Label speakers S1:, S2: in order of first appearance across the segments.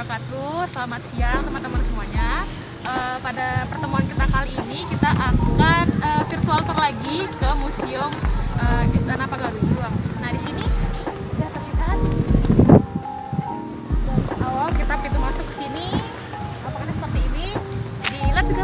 S1: wabarakatuh. Selamat siang teman-teman semuanya. Pada pertemuan kita kali ini kita akan virtual tour lagi ke Museum Istana Pagaruyung. Nah di sini sudah terlihat dari awal kita pintu masuk ke sini. Apakah seperti ini? Di let's go.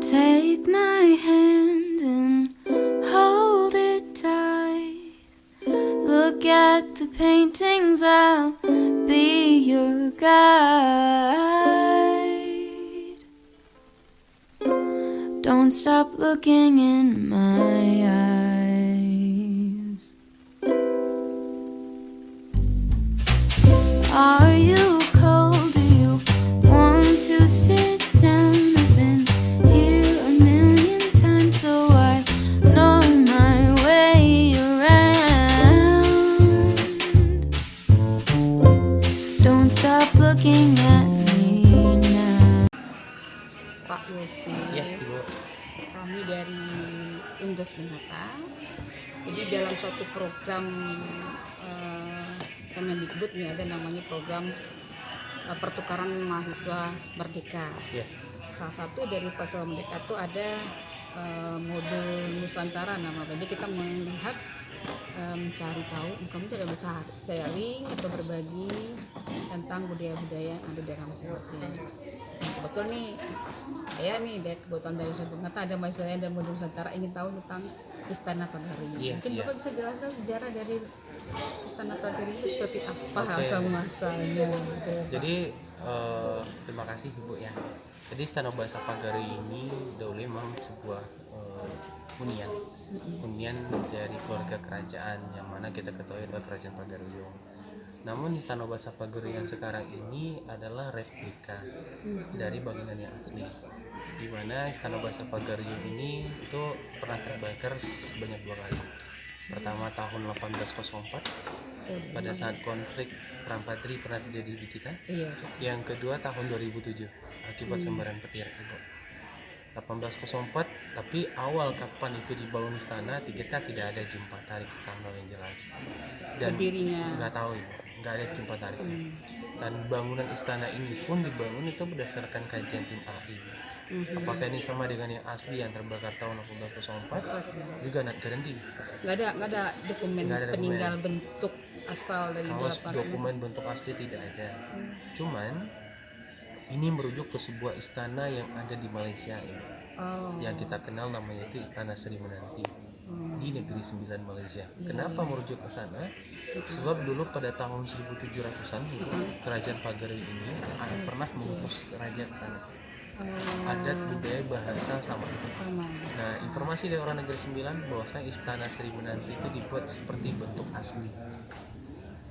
S2: Take my hand and hold it tight. Look at the paintings, I'll be your guide. Don't stop looking in my eyes. Are you cold? Do you want to sit down? I've been here a million times, so I know my way around. Don't stop looking at me now.
S3: Pak Yosi,
S4: Ya, Ibu.
S3: kami dari Undus Binatang. Jadi dalam suatu program Kemendikbud nih ada namanya program pertukaran mahasiswa merdeka.
S4: Ya.
S3: Salah satu dari pertukaran merdeka itu ada modul Nusantara namanya. Jadi kita melihat mencari tahu, kami tidak bisa sharing atau berbagi tentang budaya-budaya yang ada di daerah masing-masing. Kebetulan nih, saya nih dari kebetulan dari Nusantara ada mahasiswa dan modul Nusantara ingin tahu tentang Istana Pagari.
S4: Iya,
S3: Mungkin
S4: iya.
S3: Bapak bisa jelaskan sejarah dari Istana Pagari itu seperti apa
S4: Oke.
S3: asal muasalnya? Gitu ya, Pak.
S4: Jadi terima kasih Ibu ya. Jadi Istana Bahasa Pagari ini dahulu memang sebuah hunian dari keluarga kerajaan yang mana kita ketahui adalah Kerajaan Pagaruyung. Namun Istana Bahasa Pagari yang sekarang ini adalah replika dari bangunan yang asli. Di mana Istana Bahasa Pagaruyung ini itu pernah terbakar sebanyak 2 kali. Pertama tahun 1804 pada saat konflik Perang Padri pernah terjadi di kita.
S3: Iya.
S4: Yang kedua tahun 2007 akibat sembaran petir Ibu. 1804, tapi awal kapan itu dibangun istana kita tidak ada jumpa tarikh tanggal yang jelas. Dan
S3: Berdirinya.
S4: nggak tahu Ibu, nggak ada jumpa tarikhnya. Dan bangunan istana ini pun dibangun itu berdasarkan kajian tim ahli. Apakah ini sama dengan yang asli yang terbakar tahun 1804? Juga not guarantee.
S3: Nggak ada dokumen
S4: Nggak ada dokumen.
S3: peninggal bentuk asal dari
S4: Kalau
S3: berapa
S4: dokumen bentuk asli tidak ada. Cuman ini merujuk ke sebuah istana yang ada di Malaysia ini.
S3: Oh.
S4: Yang kita kenal namanya itu Istana Sri Menanti di Negeri Sembilan Malaysia. Kenapa merujuk ke sana? Sebab dulu pada tahun 1700-an Kerajaan Pagari ini pernah mengutus raja ke sana. Adat, budaya, bahasa sama. Nah, informasi dari orang Negeri Sembilan bahwasanya Istana Sri Menanti itu dibuat seperti bentuk asli.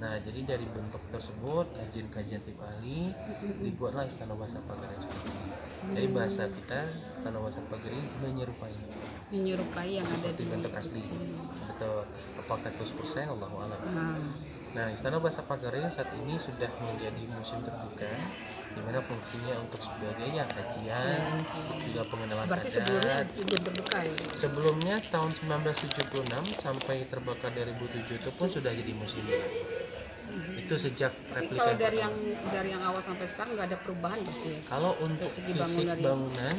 S4: Nah, jadi dari bentuk tersebut, kajian-kajian tim ahli, dibuatlah Istana Bahasa Pagari seperti ini. Jadi bahasa kita, Istana Bahasa Pagari menyerupai
S3: yang
S4: seperti
S3: ada di
S4: bentuk asli. Betul. Apakah 100%? Allahu a'lam.
S3: Nah,
S4: Nah, Istana Bahasa Pagari saat ini sudah menjadi museum terbuka, di mana fungsinya untuk sebagai kajian, juga pengenalan
S3: berarti
S4: adat.
S3: sebelumnya belum terbuka ya?
S4: Sebelumnya tahun 1976 sampai terbakar 2007 itu pun sudah jadi museum. Itu sejak
S3: Tapi
S4: replika
S3: kalau
S4: yang pertama.
S3: dari yang awal sampai sekarang nggak ada perubahan pasti ya?
S4: Kalau untuk
S3: segi
S4: fisik bangunan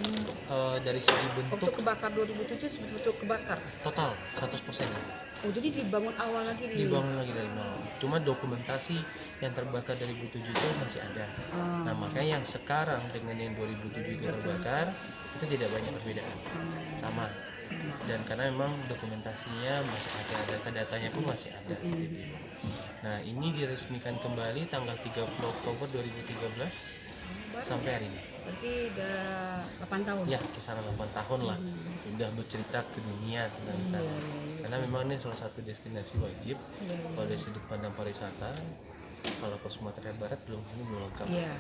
S4: dari segi
S3: Waktu
S4: bentuk
S3: kebakar 2007 betul kebakar.
S4: total 100%.
S3: Oh, jadi dibangun awal lagi di
S4: Dibangun lagi dari nol. Cuma dokumentasi yang terbakar dari 2007 itu masih ada. Nah, makanya yang sekarang dengan yang 2007 itu terbakar itu tidak banyak perbedaan. Sama. Dan karena memang dokumentasinya masih ada, data-datanya pun masih ada. Gitu. Nah, ini diresmikan kembali tanggal 30 Oktober 2013 sampai hari ini.
S3: Berarti udah 8 tahun.
S4: Ya, kisaran 8 tahun lah. Udah bercerita ke dunia tentang istana. Karena memang ini salah satu destinasi wajib kalau dari sudut pandang pariwisata. Kalau ke Sumatera Barat belum lengkap.
S3: Iya.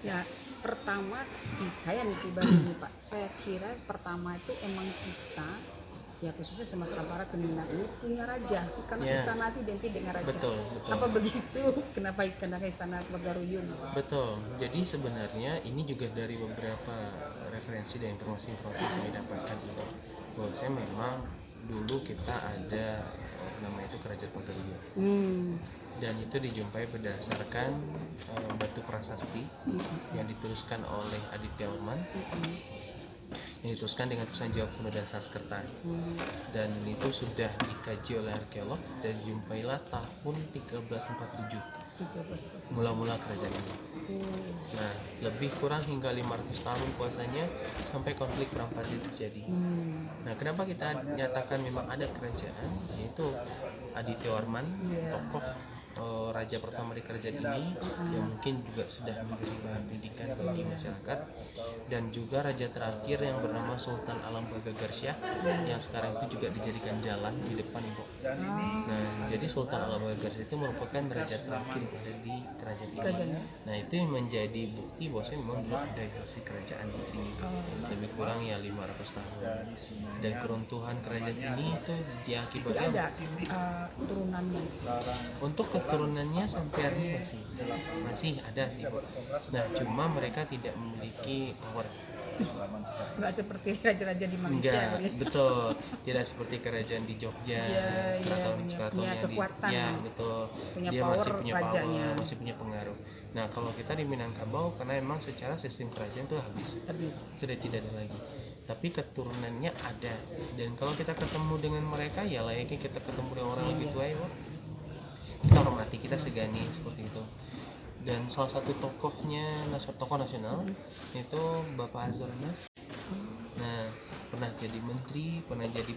S3: Ya, pertama saya nih pribadi nih Pak. Saya kira pertama itu emang kita ya khususnya Sumatera Barat dan Minang ini punya raja karena
S4: Ya.
S3: istana itu identik dengan raja.
S4: Betul.
S3: Apa begitu? Kenapa Istana Pagaruyung?
S4: Betul. Jadi sebenarnya ini juga dari beberapa referensi dan informasi-informasi yang kami dapatkan itu bahwa saya memang dulu kita ada namanya itu Kerajaan Pagaruyung. Dan itu dijumpai berdasarkan batu prasasti yang dituliskan oleh Aditya Orman, yang dituliskan dengan tulisan Jawa kuno dan Sanskerta. Dan itu sudah dikaji oleh arkeolog dan dijumpailah tahun 1347 mula-mula kerajaan ini. Nah, lebih kurang hingga 500 tahun puasanya sampai konflik perang Party terjadi. Nah, kenapa kita nyatakan memang ada kerajaan? Yaitu Adityawarman, tokoh raja pertama di kerajaan ini yang mungkin juga sudah menjadi bahan pendidikan bagi masyarakat, dan juga raja terakhir yang bernama Sultan Alam Bagagarsya yang sekarang itu juga dijadikan jalan di depan Ibu. Nah, jadi Sultan Alam Bagagarsya itu merupakan raja terakhir yang ada di kerajaan ini. Nah, itu yang menjadi bukti bahwa memang dulu ada sisi kerajaan di sini lebih kurang ya 500 tahun, dan keruntuhan kerajaan ini itu
S3: Tidak
S4: diakibatkan
S3: ada turunannya.
S4: untuk keturunannya sampai hari ini masih ada sih Bu. Nah, cuma mereka tidak memiliki power.
S3: Nggak seperti raja-raja di Malaysia.
S4: Enggak,
S3: ya.
S4: betul. Tidak seperti kerajaan di Jogja, keraton-keraton
S3: punya
S4: yang
S3: kekuatan.
S4: ya betul.
S3: Punya
S4: Dia
S3: power
S4: masih punya
S3: rajanya.
S4: power, masih punya pengaruh. Nah, kalau kita di Minangkabau, karena emang secara sistem kerajaan itu habis, sudah tidak ada lagi. Tapi keturunannya ada. Dan kalau kita ketemu dengan mereka, ya layaknya kita ketemu dengan orang lebih tua ya, Bu. Kita hormati, kita segani seperti itu. Dan salah satu tokohnya, tokoh nasional itu Bapak Azhar Anas. Nah, pernah jadi menteri, pernah jadi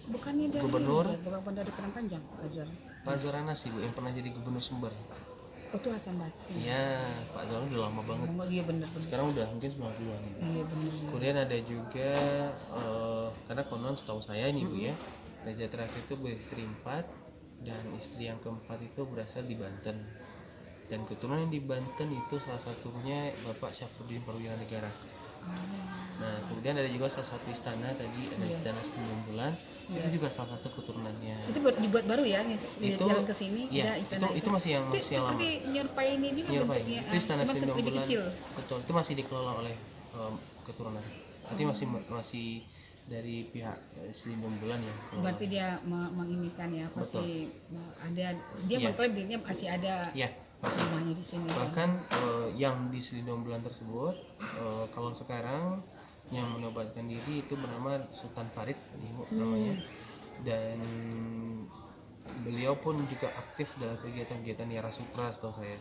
S3: Bukannya dari
S4: Gubernur.
S3: bukan dari Padang Panjang, Pak Azhar.
S4: Pak Azhar Anas Ibu yang pernah jadi gubernur Sumber.
S3: Oh, itu Hasan Basri.
S4: Ya, Pak Azhar udah lama banget.
S3: Oh, iya benar.
S4: Sekarang udah mungkin 90-an.
S3: Iya benar.
S4: Kemudian ada juga karena konon setahu saya nih Bu ya, raja terakhir itu beristri 4 dan istri yang keempat itu berasal di Banten. Dan keturunan yang di Banten itu salah satunya Bapak Syafruddin Perwira Negara. Nah, kemudian ada juga salah satu istana tadi, ada istana 9 bulan, itu juga salah satu keturunannya.
S3: Itu dibuat baru ya,
S4: Itu
S3: jalan ke sini
S4: iya,
S3: ada istana
S4: itu masih yang
S3: Itu
S4: lama.
S3: seperti nyerupai ini juga
S4: Nyerupai.
S3: bentuknya.
S4: Itu istana
S3: Cuma
S4: 9
S3: lebih
S4: bulan.
S3: kecil.
S4: Betul, itu masih dikelola oleh keturunan. Berarti masih dari pihak 9 bulan ya.
S3: Berarti dia menginikan ya, masih ada dia
S4: Iya.
S3: mengklaim dirinya masih ada
S4: Iya, masih.
S3: rumahnya di sini.
S4: Bahkan yang di 9 bulan tersebut kalau sekarang yang menobatkan diri itu bernama Sultan Farid namanya, dan beliau pun juga aktif dalam kegiatan-kegiatan Yara Sutra setahu saya.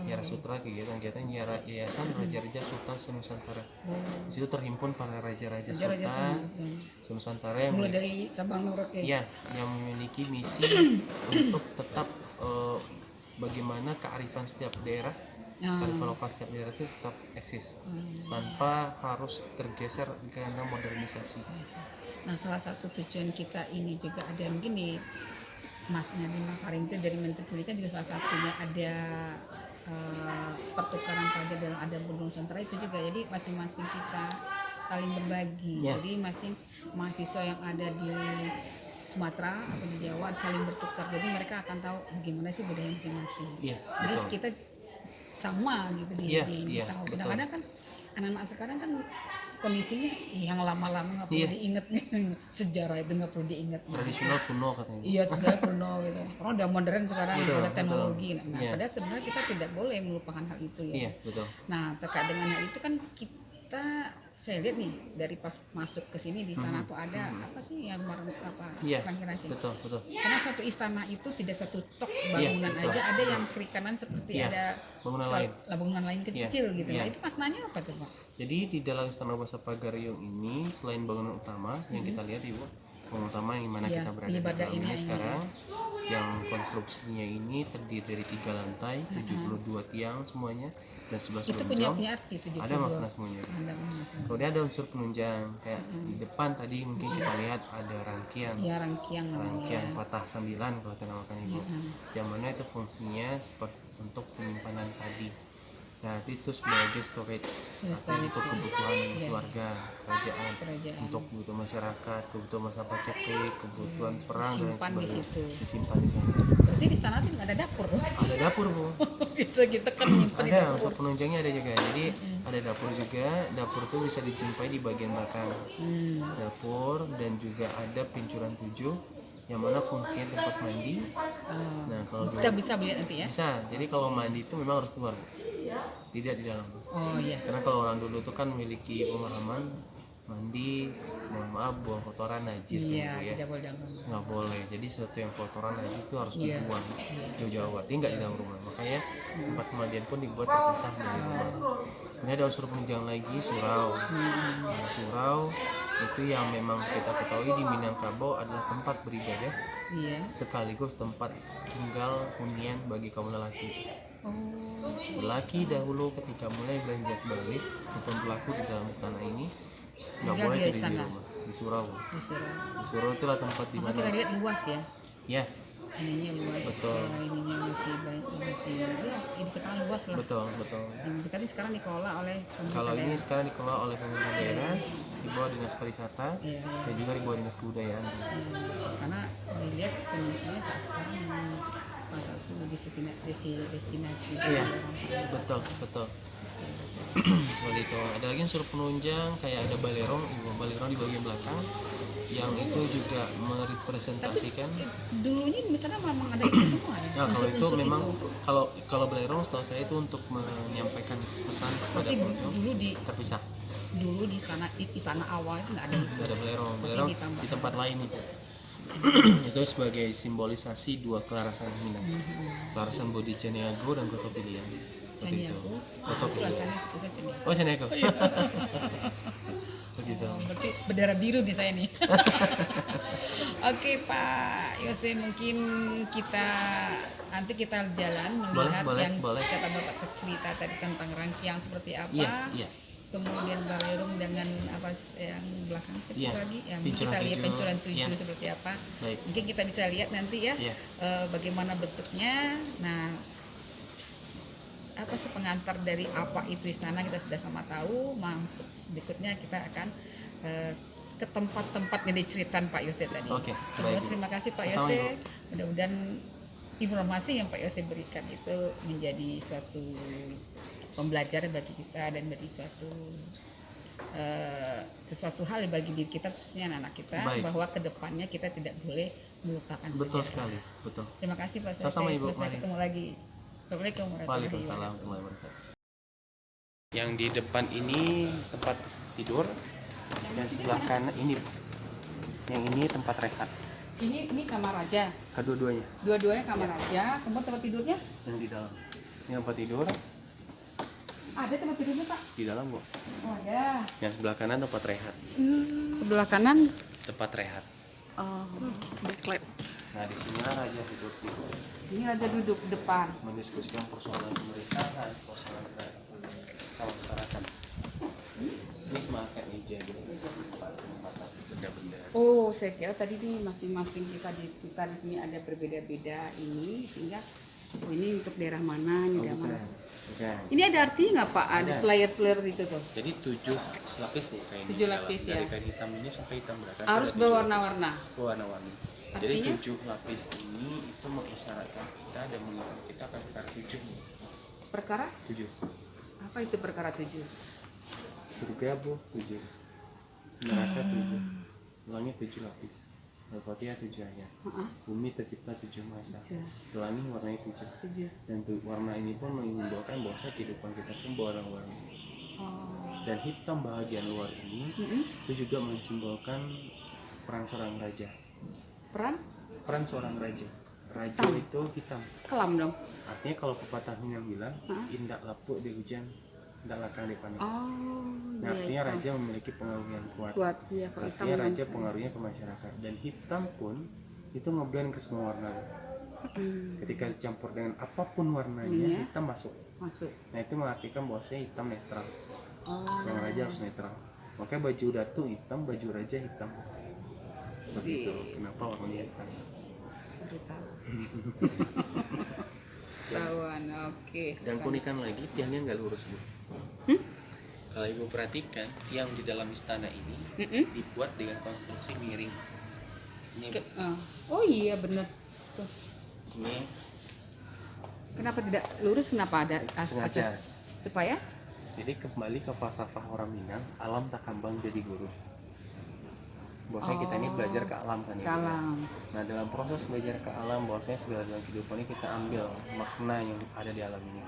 S4: Yara Sutra, kegiatan-kegiatan Yayasan Raja-Raja Sultan Senusantara. Di situ terhimpun para raja-raja Sultan Senusantara yang
S3: Mulai dari Sabang Merauke.
S4: ya, yang memiliki misi untuk tetap bagaimana kearifan setiap daerah, kearifan lokal setiap daerah itu tetap eksis tanpa harus tergeser karena modernisasi.
S3: Nah, salah satu tujuan kita ini juga ada mungkin di Mas Nadiem Makarim itu dari Menteri Pendidikan juga salah satunya ada pertukaran pelajar dalam ada Nusantara itu juga. Jadi masing-masing kita saling berbagi.
S4: Ya.
S3: Jadi masing mahasiswa yang ada di Sumatera atau di Jawa saling bertukar. Jadi mereka akan tahu bagaimana sih budaya masing-masing.
S4: Iya,
S3: Jadi
S4: betul.
S3: kita sama gitu
S4: Iya,
S3: di
S4: iya,
S3: tahu.
S4: betul.
S3: Kadang-kadang kan anak-anak sekarang kan kondisinya yang lama-lama nggak perlu
S4: Iya.
S3: diingat sejarah itu nggak perlu diingat.
S4: Tradisional kuno katanya.
S3: Iya, sejarah kuno gitu. Orang udah modern sekarang,
S4: Betul,
S3: ada teknologi.
S4: betul.
S3: Nah,
S4: Iya.
S3: padahal sebenarnya kita tidak boleh melupakan hal itu ya.
S4: Iya, betul.
S3: Nah, terkait dengan hal itu kan kita saya lihat nih dari pas masuk ke sini di sana tuh ada apa sih yang
S4: Iya,
S3: kira-kira.
S4: betul.
S3: Karena satu istana itu tidak satu tok bangunan
S4: betul.
S3: aja, ada yang kiri kanan seperti
S4: Iya,
S3: ada
S4: bangunan lain.
S3: bangunan lain kecil gitu.
S4: Iya.
S3: Nah, itu maknanya apa tuh, Pak?
S4: Jadi di dalam Istana Bahasa Pagariung ini selain bangunan utama yang kita lihat Ibu, bangunan utama yang mana
S3: Iya,
S4: kita berada di
S3: ibadah
S4: dalamnya
S3: ini.
S4: sekarang, yang konstruksinya ini terdiri dari 3 lantai, 72 tiang semuanya, dan 11
S3: Itu punya
S4: lonjong.
S3: arti itu
S4: Ada makna semuanya. Kemudian ada unsur penunjang, kayak di depan tadi mungkin kita lihat ada rangkaian
S3: Ya, rangkiang namanya.
S4: patah 9 kalau kita namakan Ibu, yang mana itu fungsinya seperti untuk penyimpanan padi. Nah, itu sebagai storage untuk kebutuhan keluarga, kerajaan, untuk kebutuhan masyarakat, kebutuhan masa paceklik, kebutuhan perang dan
S3: Disimpan di
S4: sebagainya.
S3: situ.
S4: Disimpan di sana.
S3: Berarti di sana tuh nggak ada dapur.
S4: Ada dapur Bu,
S3: Bisa kita kan nyimpan di
S4: ada
S3: dapur.
S4: unsur penunjangnya ada juga. Jadi ada dapur juga. Dapur itu bisa dijumpai di bagian belakang. Dapur, dan juga ada pincuran 7 yang mana fungsinya tempat mandi. Nah, kalau
S3: Kita bisa lihat nanti ya.
S4: bisa. Jadi kalau mandi itu memang harus keluar, tidak di dalam.
S3: Oh iya.
S4: Karena kalau orang dulu itu kan memiliki pemahaman mandi, mohon maaf buang kotoran najis kan
S3: Iya,
S4: gitu ya.
S3: tidak boleh dalam rumah.
S4: Nggak boleh. Jadi sesuatu yang kotoran najis itu harus
S3: Iya.
S4: dibuang jauh-jauh, berarti nggak di dalam rumah. Makanya tempat pemandian pun dibuat terpisah dari rumah. Kemudian ada unsur penunjang lagi, surau. Nah, surau itu yang memang kita ketahui di Minangkabau adalah tempat beribadah
S3: Iya.
S4: sekaligus tempat tinggal hunian bagi kaum lelaki.
S3: Oh,
S4: Lelaki dahulu ketika mulai beranjak balik ataupun berlaku di dalam istana ini nggak
S3: Tinggal
S4: boleh
S3: di
S4: jadi di
S3: istana.
S4: rumah, di surau.
S3: disuruh.
S4: Di surau itulah tempat di
S3: Maka kita
S4: mana
S3: lihat luas ya.
S4: ya
S3: Ininya luas.
S4: Betul.
S3: Ininya masih banyak, masih ya, ini kita luas lah.
S4: betul.
S3: Yang kita ini sekarang dikelola oleh pemerintah
S4: Kalau ini
S3: daerah.
S4: sekarang dikelola oleh pemerintah daerah di bawah dinas pariwisata
S3: Iya.
S4: dan juga di bawah dinas kebudayaan.
S3: Karena dilihat kondisinya saat sekarang salah satu destinasi
S4: Iya,
S3: orang.
S4: betul. Seperti itu. Ada lagi unsur penunjang kayak ada balerong di bagian belakang yang itu juga merepresentasikan.
S3: Dulunya misalnya memang ada itu semua.
S4: Nah, kalau itu
S3: unsur-unsur
S4: memang
S3: itu.
S4: kalau belerong setahu saya itu untuk menyampaikan pesan kepada
S3: Berarti
S4: pengunjung terpisah.
S3: dulu di sana awal itu nggak ada itu.
S4: Tidak ada belerong.
S3: Tapi
S4: Belerong
S3: ditambah.
S4: di tempat lain itu. Itu sebagai simbolisasi dua kelarasan Minang. Kelarasan Bodi Caniago dan Koto Pilihan. Seperti itu.
S3: Caniago,
S4: Koto
S3: itu
S4: Pilihan.
S3: rasanya susah sini.
S4: Oh, Caniago. Begitu.
S3: Berarti berdarah biru nih saya nih. Oke Pak Yose, mungkin nanti kita jalan melihat yang
S4: boleh.
S3: kata Bapak cerita tadi tentang rangkaian seperti apa.
S4: Iya.
S3: Kemudian balerung dengan apa yang belakang itu
S4: Iya.
S3: lagi yang
S4: Pincuran
S3: kita lihat
S4: tujuh.
S3: pencuran 7
S4: Iya.
S3: seperti apa.
S4: Baik.
S3: Mungkin kita bisa lihat nanti ya
S4: Iya.
S3: bagaimana bentuknya. Nah, apa sih pengantar dari apa itu istana kita sudah sama tahu. Berikutnya kita akan ke tempat-tempat yang diceritakan Pak Yose tadi.
S4: Oke,
S3: Semua
S4: baik.
S3: terima kasih Pak
S4: Sama-sama,
S3: Yose. Mudah-mudahan informasi yang Pak Yose berikan itu menjadi suatu pembelajaran bagi kita dan menjadi sesuatu hal bagi diri kita khususnya anak-anak kita.
S4: Baik.
S3: Bahwa kedepannya kita tidak boleh melupakan
S4: Betul
S3: sejarah.
S4: sekali, betul.
S3: Terima kasih Pak Yose.
S4: Sama-sama, Ibu.
S3: Sampai
S4: Mari.
S3: ketemu lagi. Assalamualaikum warahmatullahi
S4: Waalaikumsalam
S3: wabarakatuh.
S4: warahmatullahi wabarakatuh. Yang di depan ini tempat tidur, dan sebelah kanan ini, yang ini tempat rehat.
S3: Ini kamar raja.
S4: Kedua-duanya
S3: Dua-duanya kamar raja. Kemudian tempat tidurnya?
S4: yang di dalam. Ini tempat tidur
S3: Ada tempat tidurnya Pak?
S4: di dalam kok.
S3: Oh ada.
S4: Yang sebelah kanan tempat rehat,
S3: Sebelah kanan.
S4: tempat rehat.
S3: Oh.
S4: Nah di sinilah raja duduk
S3: Ini raja duduk depan.
S4: mendiskusikan persoalan pemerintahan, persoalan sama masyarakat. Ini semacam meja gitu, tempat benda-benda.
S3: Oh, saya kira tadi di masing-masing kita di sini ada berbeda-beda ini sehingga ini untuk daerah mana, ini daerah mana.
S4: Bukan.
S3: Ini ada artinya nggak Pak? Ada
S4: Ada.
S3: slayer itu tuh.
S4: Jadi 7 lapis nih kayak ini.
S3: 7 lapis,
S4: Dari
S3: ya.
S4: kain hitam ini sampai hitam berat.
S3: Harus berwarna-warna.
S4: Warna-warni. Jadi
S3: Artinya?
S4: 7 lapis ini itu mengisyaratkan kita dan mengingatkan kita akan perkara 7 nih.
S3: Perkara?
S4: 7.
S3: Apa itu perkara 7?
S4: Surga bu 7. Neraka 7. Langit 7 lapis. Al-Fatihah 7 ayat. Bumi tercipta 7 masa. Pelangi warnanya 7.
S3: 7.
S4: Dan warna ini pun menunjukkan bahwa kehidupan kita pun berwarna-warni.
S3: Oh.
S4: Dan hitam bagian luar ini itu juga mensimbolkan peran seorang raja. Peran seorang raja. Raja
S3: Hitam.
S4: itu hitam.
S3: Kelam dong.
S4: Artinya kalau pepatah Minang bilang, indak lapuk di hujan, indak lakang di panen.
S3: Oh.
S4: Nah, artinya raja memiliki pengaruh yang kuat.
S3: Kuat ya kalau hitam.
S4: Artinya raja pengaruhnya ke masyarakat. Dan hitam pun itu ngeblend ke semua warna. Ketika dicampur dengan apapun warnanya,
S3: Iya.
S4: hitam masuk.
S3: Masuk.
S4: Nah itu mengartikan bahwasanya hitam netral.
S3: Oh.
S4: Seorang raja harus netral. Makanya baju datu hitam, baju raja hitam. Seperti itu. Kenapa warnanya hitam?
S3: Baru tahu. Tahuan, oke.
S4: Dan keunikan lagi tiangnya nggak lurus bu. Kalau ibu perhatikan tiang di dalam istana ini dibuat dengan konstruksi miring. Ini,
S3: Oh iya benar. Tuh.
S4: ini
S3: Kenapa tidak lurus? Kenapa ada
S4: sengaja.
S3: supaya?
S4: Jadi kembali ke falsafah orang Minang, alam tak kambang jadi guru. Bahwasanya kita ini belajar ke alam kan ya.
S3: Kalam.
S4: Nah dalam proses belajar ke alam, bahwasanya segala dalam kehidupan ini kita ambil makna yang ada di alam ini.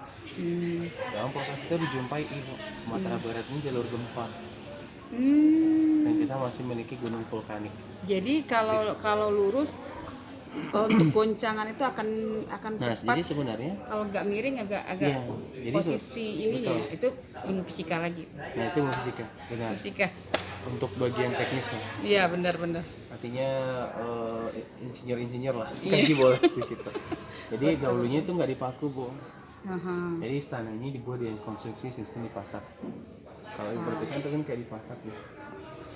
S4: Dalam proses itu dijumpai ilmu. Sumatera Barat ini jalur gempa.
S3: Hmm.
S4: Dan kita masih memiliki gunung vulkanik.
S3: Jadi kalau lurus untuk goncangan itu akan
S4: Nah,
S3: cepat.
S4: jadi sebenarnya
S3: Kalau nggak miring agak
S4: Iya, jadi
S3: posisi ininya
S4: betul.
S3: itu ilmu fisika lagi.
S4: Nah itu mau fisika, benar.
S3: Fisika.
S4: Untuk bagian teknisnya,
S3: Iya benar-benar.
S4: artinya insinyur-insinyur lah,
S3: Iya.
S4: kan sih boleh di situ. Jadi dahulunya itu nggak dipaku, Bu.
S3: Aha.
S4: Jadi istana ini dibuat dengan konstruksi sistem dipasak. Kalau ibaratnya kan itu kan kayak dipasak ya.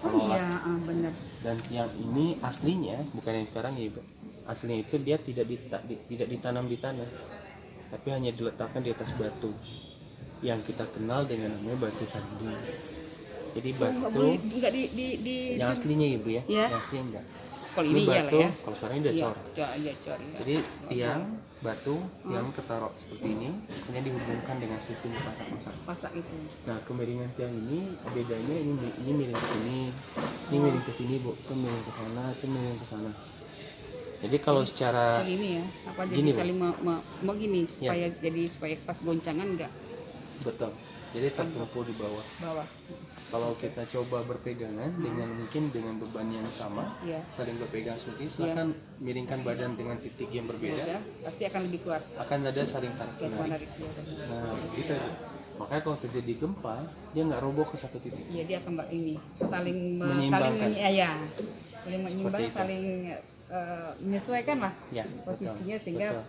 S3: Oh iya, benar.
S4: Dan yang ini aslinya bukan yang sekarang ya, Ibu. Aslinya itu dia tidak ditanam di tanah, tapi hanya diletakkan di atas batu yang kita kenal dengan namanya batu sandi. Jadi
S3: Nggak
S4: batu
S3: boleh, nggak di
S4: yang aslinya Ibu ya,
S3: Iya.
S4: yang aslinya enggak.
S3: kalau ini ya lah
S4: batu,
S3: ya.
S4: kalau sekarang ini udah
S3: Iya,
S4: cor.
S3: cor ya.
S4: Jadi tiang batu yang ketaruh seperti ini hanya dihubungkan dengan sistem pasak-pasak.
S3: Pasak itu.
S4: Nah, kemiringan tiang ini bedanya ini miring ke sini, ini miring ke sini, Bu. Itu miring ke sana, itu miring ke sana. Jadi kalau secara
S3: Saling ini ya, apa jadi
S4: Gini, Bu.
S3: saling mau gini
S4: Ya.
S3: supaya pas goncangan nggak
S4: betul, jadi tertumpu di bawah.
S3: bawah.
S4: Kalau kita coba berpegangan dengan mungkin dengan beban yang sama,
S3: Iya.
S4: saling berpegang seperti itu, silakan miringkan badan dengan titik yang berbeda,
S3: Ya, pasti akan lebih kuat.
S4: akan ada saling tarik
S3: Kayak
S4: menarik.
S3: menarik dia.
S4: Nah, gitu. Makanya kalau terjadi gempa, dia nggak roboh ke satu titik.
S3: Iya dia akan ini saling
S4: Menyeimbangkan.
S3: saling menyimbang,
S4: Seperti itu.
S3: saling menyesuaikan lah
S4: Ya,
S3: posisinya
S4: betul,
S3: sehingga
S4: betul.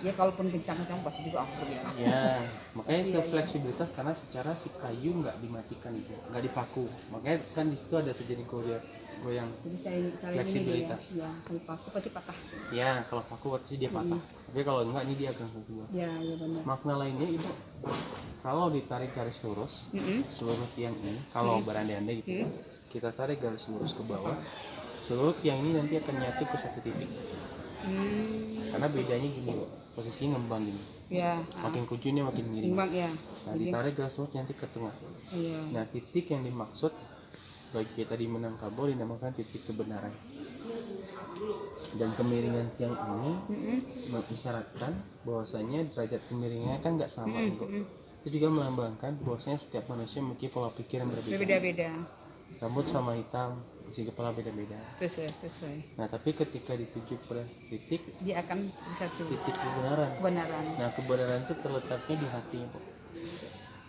S3: ya kalaupun kencang-kencang pasti juga ampun ya.
S4: Ya, makanya
S3: Iya,
S4: fleksibilitas karena secara si kayu nggak dimatikan itu, nggak dipaku. Makanya kan di situ ada terjadi goyang.
S3: Jadi saling
S4: Fleksibilitas.
S3: ini dia ya. Kalau paku pasti patah.
S4: Ya, kalau paku berarti dia patah. Tapi kalau enggak ini dia akan keluar.
S3: Ya, ya benar.
S4: Makna lainnya Ibu, kalau ditarik garis lurus seluruh tiang ini, kalau berandai-andai gitu, kita tarik garis lurus ke bawah, seluruh tiang ini nanti akan nyatu ke satu titik. Karena bedanya gini, Bu, posisinya ngembang gini.
S3: Ya,
S4: Makin kucunya makin miring.
S3: imbang ya.
S4: Nah, ditarik garis lurus nanti ke tengah.
S3: Iya.
S4: Nah, titik yang dimaksud bagi kita di Minangkabau dinamakan titik kebenaran. Dan kemiringan tiang ini mengisyaratkan bahwasanya derajat kemiringannya kan nggak sama, Bu. Itu juga melambangkan bahwasanya setiap manusia memiliki pola pikir yang berbeda.
S3: Berbeda-beda.
S4: Rambut sama hitam, isi kepala beda-beda.
S3: Sesuai.
S4: Nah, tapi ketika dituju pada titik
S3: Dia akan di satu
S4: kebenaran.
S3: kebenaran.
S4: Nah, kebenaran itu terletaknya di hati, Bu.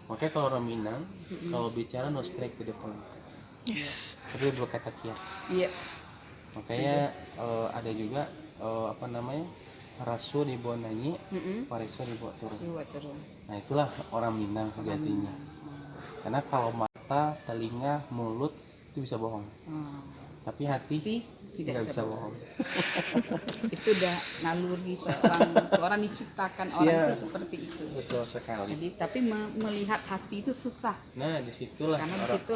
S4: Makanya kalau orang Minang, kalau bicara no straight to the point. Tapi berkata kias.
S3: Iya.
S4: Makanya ada juga apa namanya, rasu dibawa naik, pareso dibawa turun.
S3: Dibuat turun.
S4: Nah itulah orang Minang sejatinya. Karena kalau mata, telinga, mulut itu bisa bohong, tapi hati
S3: Tapi tidak
S4: nggak
S3: bisa
S4: bisa bohong.
S3: Itu udah naluri seorang diciptakan orang
S4: Siap.
S3: itu seperti itu.
S4: Betul sekali.
S3: Jadi tapi melihat hati itu susah
S4: Nah disitulah
S3: karena di
S4: orang
S3: situ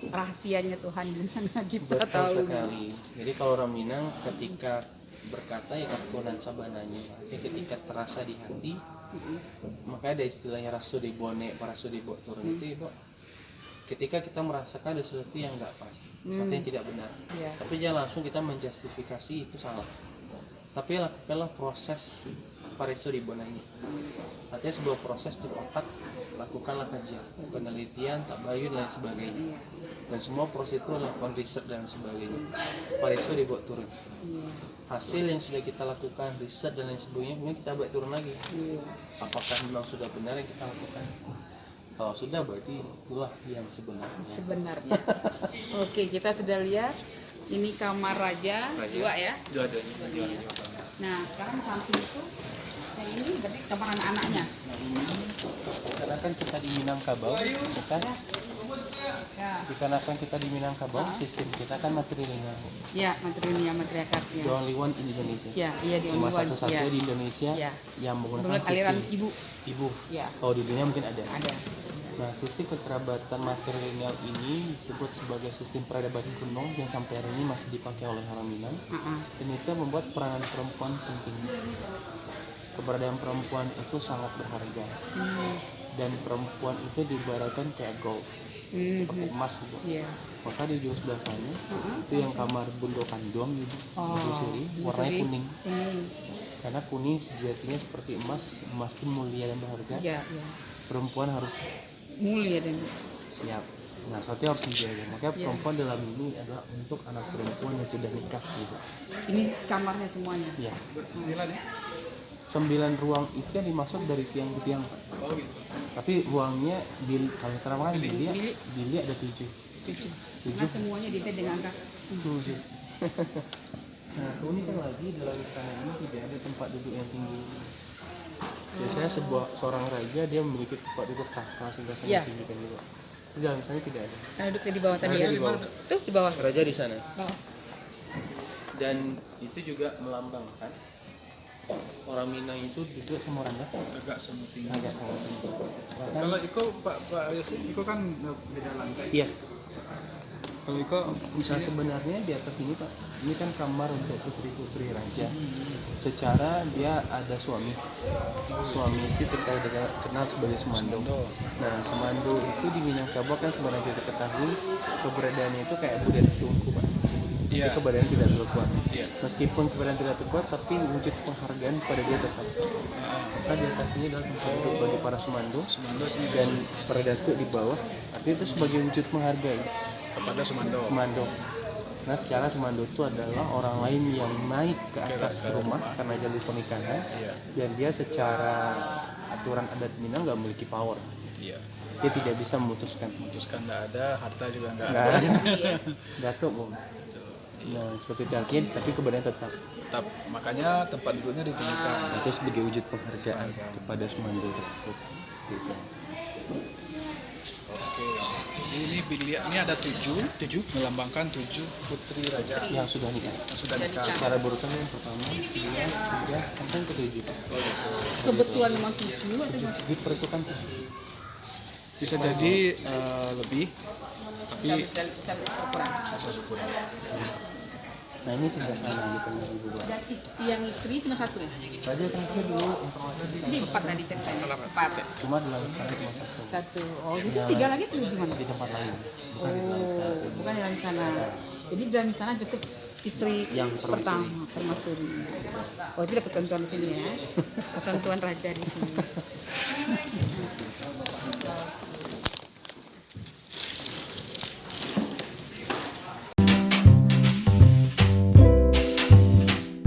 S3: rahasianya Tuhan di mana kita
S4: betul
S3: tahu.
S4: sekali. Jadi kalau orang Minang ketika berkata ya kakunan sabananya, artinya ketika terasa di hati, makanya ada istilahnya rasu dibawa naik, parasu dibawa turun itu Ibu. Ketika kita merasakan ada sesuatu yang nggak pas, sesuatu yang tidak benar,
S3: Iya.
S4: tapi jangan langsung kita menjustifikasi itu salah. Tapi lakukanlah proses pareso di bona ini. Artinya sebuah proses di otak, lakukanlah kajian, penelitian, tabayun dan sebagainya. Dan semua proses itu lakukan riset dan sebagainya. Pareso dibawa turun. Hasil yang sudah kita lakukan, riset dan lain sebagainya, kemudian kita bawa turun lagi. Apakah memang sudah benar yang kita lakukan? Kalau sudah berarti itulah yang sebenarnya.
S3: Sebenarnya. Oke, kita sudah lihat ini kamar raja, dua ya.
S4: Dua-duanya.
S3: Nah, sekarang samping itu yang ini berarti kamar anak-anaknya.
S4: Nah ini karena kan kita di Minangkabau, kita
S3: Ya.
S4: dikarenakan kita di Minangkabau, sistem kita kan matrilineal.
S3: Ya, materi ini ya, materi akarnya.
S4: The only one in Indonesia.
S3: Ya, iya di
S4: Cuma
S3: Only One.
S4: satu-satunya
S3: Ya.
S4: di Indonesia
S3: Ya.
S4: yang menggunakan
S3: Menurut aliran
S4: sistem
S3: ibu.
S4: ibu.
S3: Ya,
S4: Kalau di dunia mungkin ada.
S3: ada.
S4: Nah, sistem kekerabatan matrilineal ini disebut sebagai sistem peradaban kuno yang sampai hari ini masih dipakai oleh orang Minang. Dan itu membuat peranan perempuan penting. Keberadaan perempuan itu sangat berharga. Dan perempuan itu diibaratkan kayak gold, seperti emas gitu.
S3: Iya.
S4: Maka di ujung sebelah sana itu yang kamar Bundo Kandong gitu, Busuri, warnanya kuning. Karena kuning sejatinya seperti emas, emas itu mulia dan berharga.
S3: Iya, iya.
S4: Perempuan harus
S3: Mulia dan
S4: siap. Nah, satu harus dijaga. Makanya perempuan dalam ini adalah untuk anak perempuan yang sudah nikah gitu.
S3: Ini kamarnya semuanya.
S4: Iya.
S5: 9 ya?
S4: 9 ruang itu yang dimaksud dari tiang ke tiang.
S5: Oh gitu.
S4: Tapi ruangnya kalau terang bilik ada 7.
S3: 7. Nah, semuanya dibed dengan angka
S4: 7. Nah, keunikan lagi dalam istana ini tidak ada tempat duduk yang tinggi. Biasanya seorang raja dia memiliki tempat duduk tahta singgasana
S3: Iya.
S4: yang tinggi kan gitu. Di dalam istana tidak ada.
S3: Karena duduknya di bawah tadi ya.
S4: Di bawah.
S3: Tuh di bawah.
S4: Raja di sana.
S3: Oh.
S4: Dan itu juga melambangkan orang Minang itu duduk sama orang Dayak.
S5: Agak sama tinggi.
S4: Agak sama tinggi. Bahkan-
S5: Kalau Iko Pak Yasin, Iko kan beda lantai.
S4: Iya.
S5: Kalau Iko
S4: Nah sebenarnya di atas ini Pak, ini kan kamar untuk putri-putri raja. Secara dia ada suami. Suami itu kenal sebagai Semando. Nah Semando itu di Minangkabau kan sebenarnya kita ketahui keberadaannya itu kayak budaya tungku Pak.
S5: Iya.
S4: Itu keberadaannya tidak terlalu kuat.
S5: Iya.
S4: Meskipun keberadaannya tidak terlalu kuat, tapi wujud penghargaan pada dia tetap. Maka di atas ini adalah tempat duduk bagi para Semando
S5: Sumando sini
S4: dan para datuk di bawah. Artinya itu sebagai wujud menghargai.
S5: kepada Sumando.
S4: Semando. Nah, secara Semando itu adalah orang lain yang naik ke atas rumah karena jalur pernikahan,
S5: Iya.
S4: dan dia secara aturan adat Minang nggak memiliki power.
S5: Iya.
S4: Dia tidak bisa memutuskan.
S5: Memutuskan nggak ada, harta juga nggak
S4: Nggak
S5: ada.
S4: ada. Datuk, Bung. Nah, seperti itu artinya, tapi kebenaran tetap.
S5: Tetap, makanya tempat duduknya ditinggikan.
S4: Itu sebagai wujud penghargaan kepada Semando tersebut. Gitu.
S5: Oke. Ini bilik ini ada 7 melambangkan 7 putri raja
S4: Yang sudah nikah.
S5: yang sudah nikah.
S4: Secara berurutan yang pertama, 2, 3, sampai ke 7.
S3: Kebetulan memang 7 atau gimana?
S4: Diperuntukkan sih.
S5: Bisa jadi lebih, tapi
S3: Bisa kurang.
S5: syukur.
S4: Nah ini sudah sana gitu Ibu.
S3: Dan yang istri cuma 1 ya?
S4: Raja terakhir dulu informasi
S3: Ini 4 tadi ceritanya. 4.
S4: cuma dalam istana cuma 1
S3: 1. Oh, jadi 3 lagi tuh di mana?
S4: di tempat lain, bukan di dalam istana.
S3: Oh, bukan di dalam istana. Jadi di dalam istana cukup istri
S4: Yang
S3: pertama, permaisuri. Oh, itu ada ketentuan di sini ya. Ketentuan raja di sini.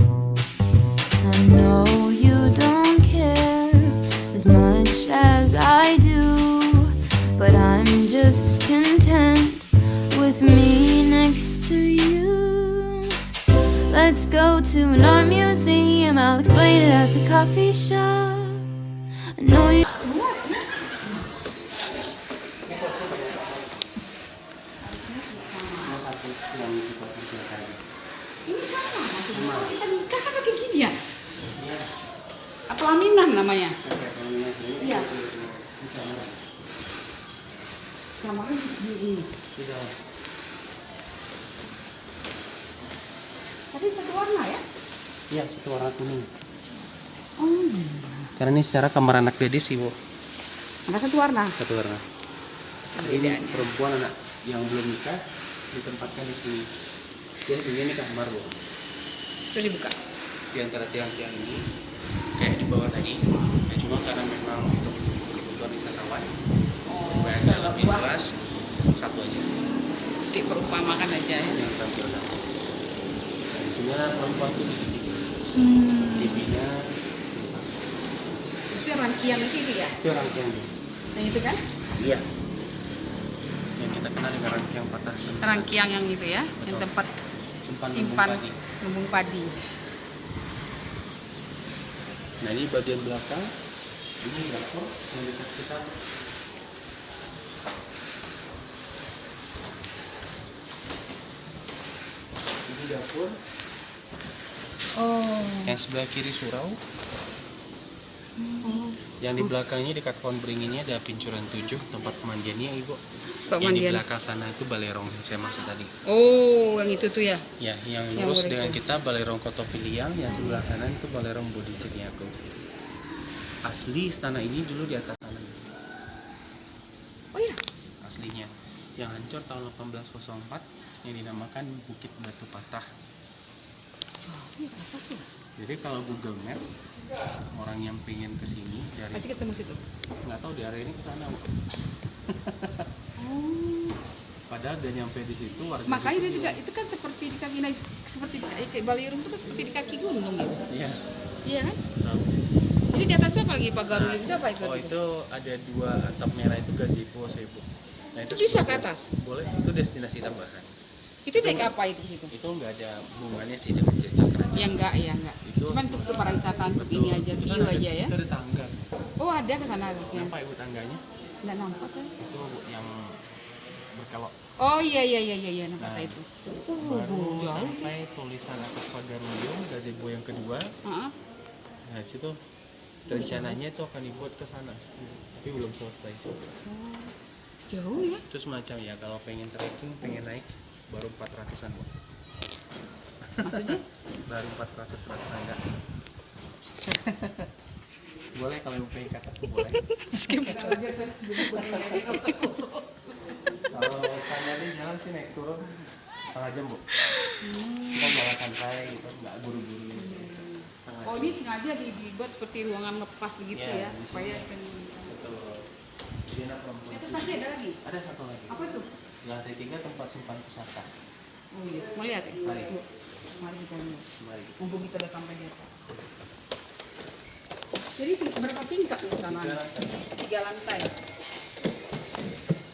S2: I know you don't care as much as I do, but I'm just content with me next to you. Let's go to an art museum, I'll explain it at the coffee shop. I know you.
S4: Cuma 1 yang diperuntukkan.
S3: Ini sama, maksudnya kalau kita nikah kan kayak gini ya? Apa pelaminan namanya? Iya. Kamarnya di sini. Tapi satu warna ya?
S4: Iya, satu warna kuning.
S3: Oh,
S4: Karena ini secara kamar anak gadis sih, Bu.
S3: ada satu warna.
S4: Satu warna. Ini perempuan anak yang belum nikah ditempatkan di sini. Jadi begini kamar, Bu.
S3: Terus dibuka.
S4: Di antara tiang-tiang ini kayak di bawah tadi. Ya, cuma karena memang untuk kebutuhan wisatawan, bayarnya lebih luas, 1 aja
S3: Diperumpamakan aja ya.
S4: yang tampil. Nah, di sini ada perempuan tuh dididik. Bibinya
S3: Itu yang rangkian itu ya?
S4: itu rangkaian.
S3: Yang itu kan?
S4: Iya. Yang kita kenal dengan rangkaian patah semen.
S3: Rangkiang yang itu ya, yang
S4: Betul.
S3: tempat
S4: Simpan
S3: simpan
S4: lumbung padi.
S3: lumbung padi.
S4: Nah ini bagian belakang, ini dapur yang dekat kita. Ini dapur.
S3: Oh.
S4: Yang sebelah kiri surau. Yang di belakangnya dekat pohon beringin ada pincuran 7 tempat pemandiannya Ibu.
S3: Pak
S4: Yang di
S3: mandian.
S4: belakang sana itu balerong yang saya maksud tadi.
S3: Oh, yang itu tuh ya.
S4: Ya, yang
S3: Yang
S4: lurus
S3: boleh
S4: dengan
S3: tuh.
S4: kita balerong Kotopiliang, yang sebelah kanan itu balerong Bodi Ceniago. Asli istana ini dulu di atas sana.
S3: Oh iya.
S4: Aslinya. Yang hancur tahun 1804 yang dinamakan Bukit Batu Patah.
S3: Ini apa sih?
S4: Jadi kalau Google Map orang yang pengen ke sini dari
S3: Pasti ketemu situ.
S4: nggak tahu di area ini ke sana. Bu. Padahal udah nyampe di situ warga
S3: Makanya
S4: situ
S3: dia juga
S4: bilang,
S3: itu kan seperti di kaki naik, seperti kayak Balirung itu kan seperti di kaki gunung gitu.
S4: iya.
S3: Iya kan?
S4: Tahu.
S3: Jadi di atasnya apa lagi Pagaruyung itu apa itu?
S4: Oh itu ada 2 atap merah itu gazebo Sebo. Nah itu
S3: Bisa
S4: 10
S3: ke
S4: jam.
S3: atas?
S4: Boleh, itu destinasi tambahan.
S3: Itu naik apa itu situ?
S4: Itu nggak ada hubungannya sih dengan cerita kerajaan.
S3: Ya enggak, ya enggak.
S4: Itu
S3: Cuman untuk para wisata untuk ini aja,
S4: Itu
S3: view
S4: kan ada-
S3: aja ya.
S4: Itu ada tangga.
S3: Oh ada ke sana ya.
S4: Nampak ibu tangganya?
S3: Enggak nampak saya.
S4: Itu yang berkelok.
S3: Oh iya nampak
S4: Nah,
S3: saya itu.
S4: Baru
S3: Jauh.
S4: sampai tulisan atas Pagaruyung gazebo yang kedua.
S3: Heeh.
S4: Nah di situ rencananya itu akan dibuat ke sana, tapi belum selesai sih.
S3: Jauh ya.
S4: Itu semacam ya kalau pengen trekking, pengen naik baru 400-an Bu.
S3: Maksudnya?
S4: Baru 400 rata tangga. Boleh kalau mau pengen ke atas boleh. Kalau standarnya jalan sih naik turun setengah jam Bu. Kita jalan santai gitu, nggak buru-buru. Setengah
S3: Oh
S4: jam.
S3: ini sengaja dibuat seperti ruangan lepas begitu
S4: Iya,
S3: ya,
S4: di
S3: supaya
S4: sini.
S3: kan.
S4: Betul. Jadi anak perempuan.
S3: Itu lagi ada lagi.
S4: Ada satu lagi.
S3: Apa itu?
S4: Di lantai 3 tempat simpan pusaka.
S3: Oh iya, mau lihat ya?
S4: Mari.
S3: Yuk, mari kita lihat.
S4: Mari.
S3: Mumpung kita udah sampai di atas. Jadi berapa tingkat di sana?
S4: 3 lantai.
S3: 3 lantai.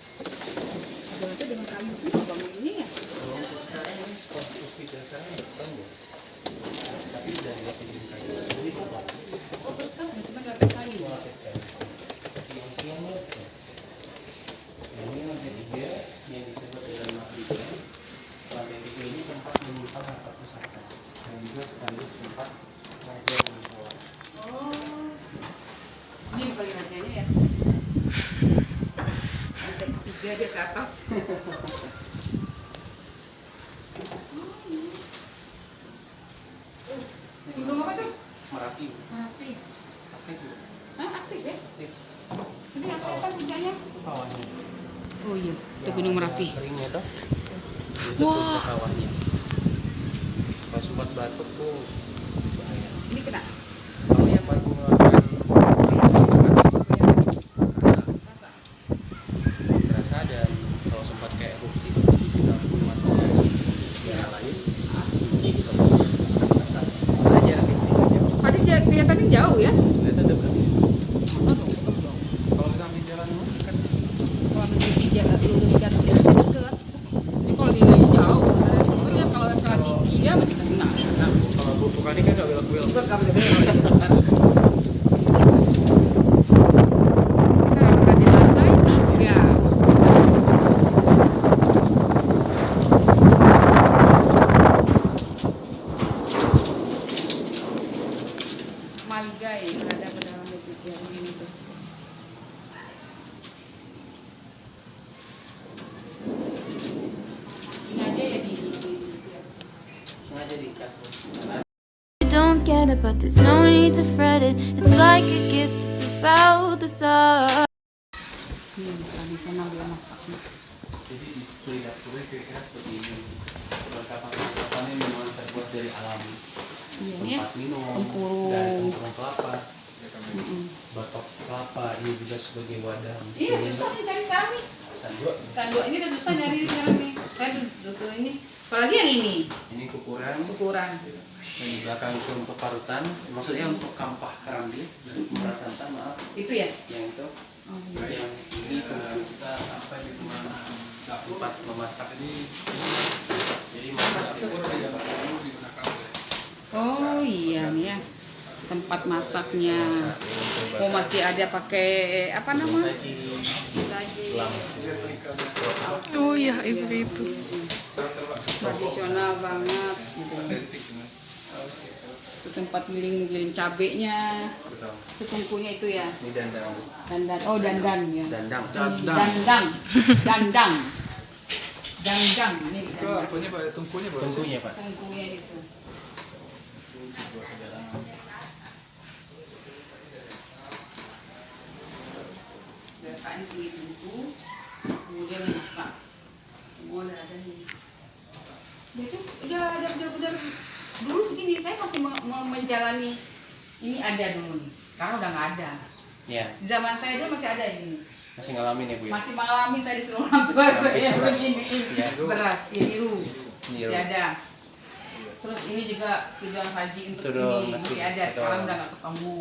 S3: 3 lantai dengan kayu semua bangun ini ya?
S4: Kalau untuk sekarang ini konstruksi dasarnya beton Bu. Tapi dari lapis kayu. Ini beton.
S3: Oh betul, cuma lantai kayu.
S4: Ini lapis kayu. Tiang-tiangnya beton. Nah, ini lantai 3 yang disebut dengan mahligai. Lantai 3 ini tempat menyimpan harta pusaka. Dan juga sekaligus tempat raja mengelola.
S3: Oh, ini bagi rajanya ya? Lantai 3 dia ke atas. Gunung apa tuh?
S4: Merapi.
S3: Aktif.
S4: Aktif Bu.
S3: Hah, aktif ya?
S4: Aktif.
S3: Ini apa puncaknya?
S4: Kawahnya.
S3: Oh iya, itu Gunung Merapi.
S4: Keringnya tuh. Itu puncak kawahnya. Kalau sempat batuk tuh bahaya.
S3: Ini kena.
S4: Kalau sempat mengeluarkan keras,
S3: Rasa.
S4: terasa dan kalau sempat kayak erupsi seperti sinar gunung atau daerah lain, kunci gitu. Ada jarak di sini aja.
S3: Tadi kelihatannya jauh ya?
S4: Kelihatan dekat. Kalau kita ambil jalan lurus kan
S3: Kalau menjadi jalan lurus ke atas jalan dekat. Ini kalau nilainya jauh, sebenarnya kalau yang kaki 3 masih kena.
S4: nah, kalau Bu Fukadi kan nggak belok-belok.
S3: Bukan kabel belok. Kita berada di lantai 3. Maligai berada pada lantai 3 ini terus. Ini aja ya di
S4: Sengaja diikat.
S2: You don't get it, but there's no need to fret it. It's like a gift, it's about the thought.
S3: ini tradisional dia masaknya.
S4: Jadi di sekeliling dapurnya kira-kira seperti ini. Perlengkapan-perlengkapannya memang terbuat dari alami.
S3: Iya ini ya.
S4: Tempat minum,
S3: Tempurung.
S4: dan tempurung kelapa, batok kelapa, ini juga sebagai wadah.
S3: Iya susah nih cari sekarang nih.
S4: Sanduk.
S3: Sandok ini udah susah nyari sekarang nih. Saya duduk ini. Apalagi yang ini
S4: Ini kukuran.
S3: ukuran.
S4: Dan di belakang itu untuk parutan, maksudnya untuk kampah kerambi, merah santan maaf.
S3: Itu ya.
S4: Yang itu, yang ini kemudian kita sampai di mana tempat memasak ini. Jadi masak
S3: Oh iya nih ya. Tempat masaknya. Oh masih ada pakai apa nama? Saji.
S1: Oh iya, ibu itu.
S3: Tradisional banget gitu. Itu tempat giling cabenya. Itu tungkunya itu ya.
S4: Ini dandang.
S3: Dandan. Oh dandan ya.
S4: Dandang.
S3: Dandang. Dandang. Dandang. Ini
S5: Itu
S3: dandang.
S5: apanya Pak? Tungkunya Pak?
S4: Tungkunya Pak.
S3: Tungkunya itu. Letaknya sini tungku, kemudian dimasak. Semua udah ada nih. Udah dulu begini saya masih menjalani ini ada dulu nih. Sekarang udah nggak ada.
S4: Ya.
S3: Di zaman saya aja masih ada ini.
S4: Masih ngalamin ya Bu ya?
S3: Masih mengalami, saya disuruh orang tua saya
S4: beras.
S3: begini.
S4: Ya.
S3: Beras, ini biru.
S4: Biru.
S3: Masih ada. Terus ini juga tujuan haji untuk
S4: Tudung
S3: ini
S4: masih
S3: masih ada.
S4: ada.
S3: Sekarang udah nggak ketemu.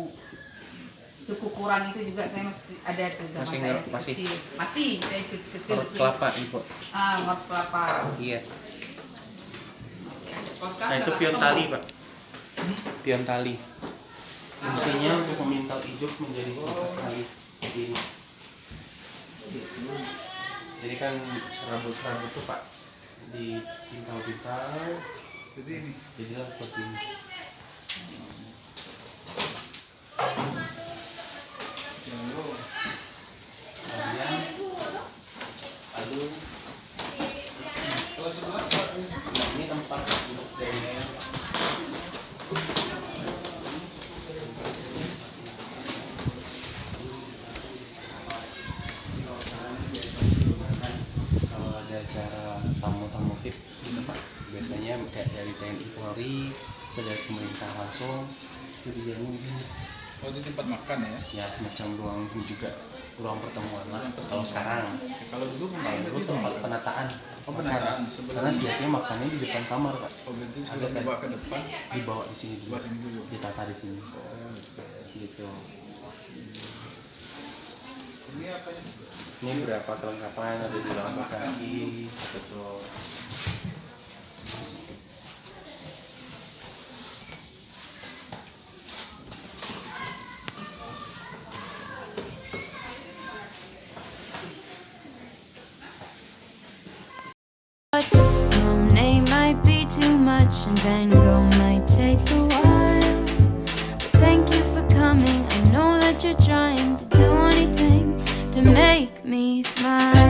S3: Itu kukuran itu juga saya masih ada tuh zaman
S4: Masih
S3: saya
S4: nggak- masih?
S3: kecil. Masih saya kecil
S4: Parut kelapa Ibu.
S3: ngot kelapa.
S4: Iya.
S3: Masih ada. Kalau sekarang
S4: Nah itu
S3: udah
S4: pion
S3: nggak
S4: tali
S3: ketemu.
S4: Pak. Pion tali. Fungsinya untuk memintal hidup menjadi siklus tali. Ini. Jadi kan serabut-serabut itu Pak dipintal-pintal.
S5: Jadi ini
S4: Jadilah seperti ini. Kemudian lalu
S5: kalau sebelah Pak, ini
S4: nah, ini tempat untuk dari kalau ada acara tamu-tamu VIP gitu Pak, biasanya kayak dari TNI Polri atau dari pemerintah langsung itu dijamin begini.
S5: oh di tempat makan ya.
S4: Ya semacam ruang pertemuan lah kalau sekarang.
S5: Ya, kalau dulu
S4: Kalau
S5: mungkin
S4: dulu
S5: berarti
S4: tempat penataan.
S5: Oh, penataan. Sebelum-
S4: Karena siapnya makannya di depan kamar Pak.
S5: oh berarti
S4: Ada
S5: sebelum
S4: kan?
S5: dibawa ke depan
S4: Dibawa di sini dulu.
S5: dibawa sini dulu.
S4: Ditata di sini. Gitu.
S5: Ini apa ya?
S4: Ini berapa kelengkapan ada di lampu kaki. Betul.
S2: Monet might be too much and Van Gogh might take a while. But thank you for coming. I know that you're trying to do anything to make me smile.